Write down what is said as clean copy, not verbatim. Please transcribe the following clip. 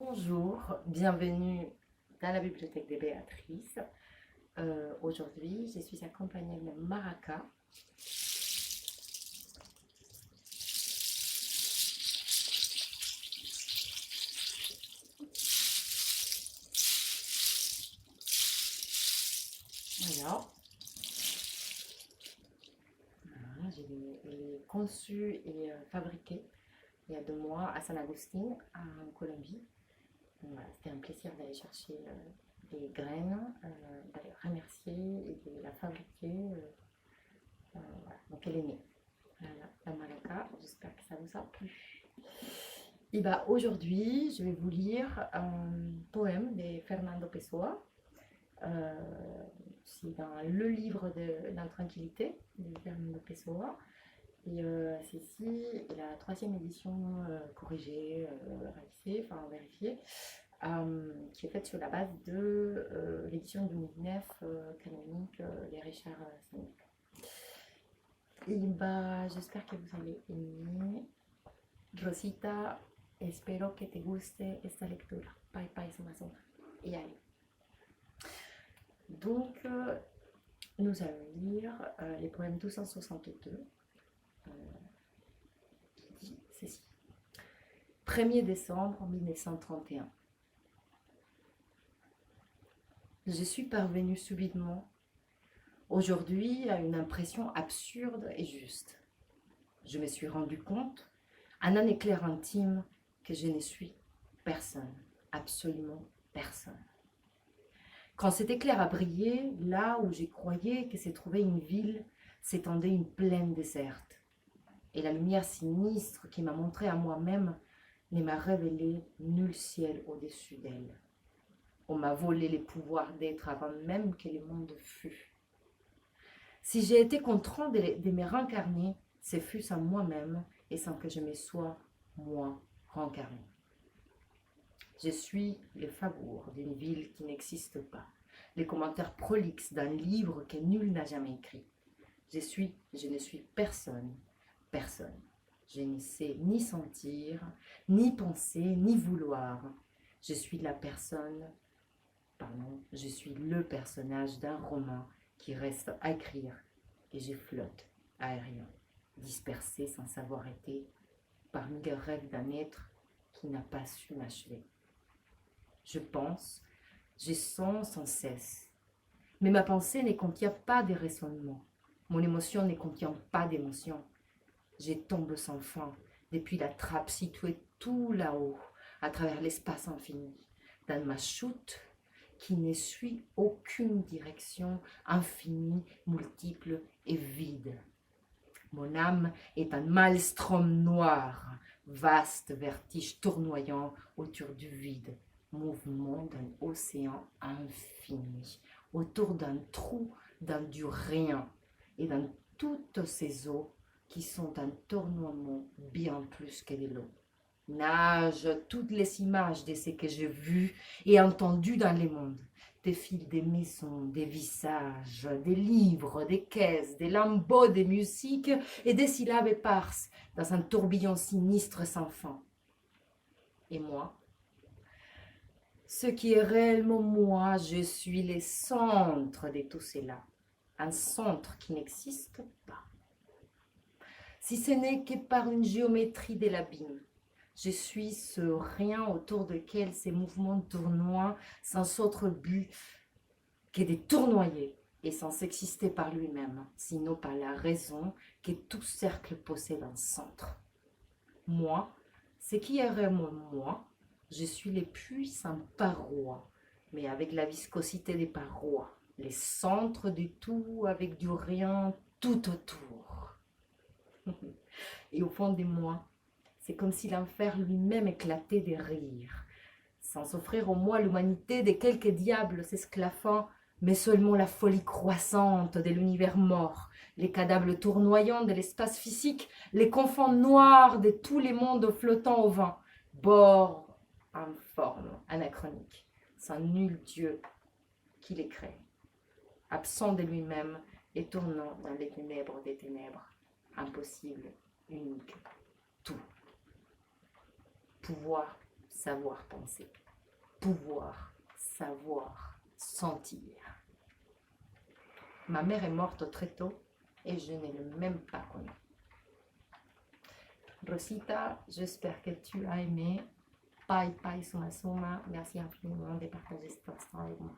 Bonjour, bienvenue dans la bibliothèque de Béatrice. Aujourd'hui, je suis accompagnée de Maraka. Voilà. Elle est conçue et fabriquée il y a 2 mois à San Agustín, en Colombie. Voilà, c'était un plaisir d'aller chercher des graines, d'aller remercier et de la fabriquer. Voilà. Donc elle est née. Voilà, la Maraka. J'espère que ça vous a plu. Et bah aujourd'hui, je vais vous lire un poème de Fernando Pessoa. Euh, c'est dans le livre d'Intranquillité de Fernando Pessoa. Et c'est la troisième édition corrigée, révisée, enfin vérifiée, qui est faite sur la base de l'édition 2009 canonique Les Richard Samuel. Et bah, j'espère que vous allez aimer. Rosita, espero que te guste esta lectura. Bye bye, Amazon. Et allez. Donc, nous allons lire les poèmes 262 qui dit ceci. 1er décembre 1931. Je suis parvenue subitement aujourd'hui à une impression absurde et juste. Je me suis rendu compte, en un éclair intime, que je ne suis personne, absolument personne. Quand cet éclair a brillé, là où j'ai croyé que s'est trouvée une ville, s'étendait une plaine déserte. Et la lumière sinistre qui m'a montré à moi-même ne m'a révélé nul ciel au-dessus d'elle. On m'a volé les pouvoirs d'être avant même que le monde fût. Si j'ai été contraint de me réincarner, ce fut sans moi-même et sans que je me sois, moi, réincarné. Je suis le Fabourg d'une ville qui n'existe pas, les commentaires prolixes d'un livre que nul n'a jamais écrit. Je ne suis personne, personne. Je ne sais ni sentir, ni penser, ni vouloir. Je suis je suis le personnage d'un roman qui reste à écrire et je flotte, aérien, dispersé sans savoir été, parmi les rêves d'un être qui n'a pas su m'achever. Je pense, je sens sans cesse, mais ma pensée ne contient pas de raisonnement. Mon émotion ne contient pas d'émotion. Je tombe sans fin, depuis la trappe située tout là-haut, à travers l'espace infini, dans ma chute qui ne suit aucune direction, infinie, multiple et vide. Mon âme est un maelstrom noir, vaste vertige tournoyant autour du vide, mouvement d'un océan infini, autour d'un trou, dans du rien, et dans toutes ces eaux qui sont un tournoiement bien plus que de l'eau. Nagent toutes les images de ce que j'ai vu et entendu dans le monde. Défilent des maisons, des visages, des livres, des caisses, des lambeaux de musique et des syllabes éparses dans un tourbillon sinistre sans fin. Et moi, ce qui est réellement moi, je suis le centre de tout cela. Un centre qui n'existe pas. Si ce n'est que par une géométrie de l'abîme. Je suis ce rien autour duquel ces mouvements tournoient sans autre but que de tournoyer et sans exister par lui-même, sinon par la raison que tout cercle possède un centre. Moi, ce qui est réellement moi, je suis les puissantes parois, mais avec la viscosité des parois, les centres du tout avec du rien tout autour. Et au fond de moi, c'est comme si l'enfer lui-même éclatait de rire, sans offrir au moi l'humanité de quelques diables s'esclaffant, mais seulement la folie croissante de l'univers mort, les cadavres tournoyants de l'espace physique, les confins noirs de tous les mondes flottant au vent, bord informe, anachronique, sans nul Dieu qui les crée, absent de lui-même et tournant dans les ténèbres des ténèbres, impossible, unique, tout. Pouvoir savoir penser, pouvoir savoir sentir. Ma mère est morte très tôt et je ne l'ai même pas connue. Rosita, j'espère que tu as aimé. Bye bye, suma suma. Merci infiniment de partager cet instant avec moi.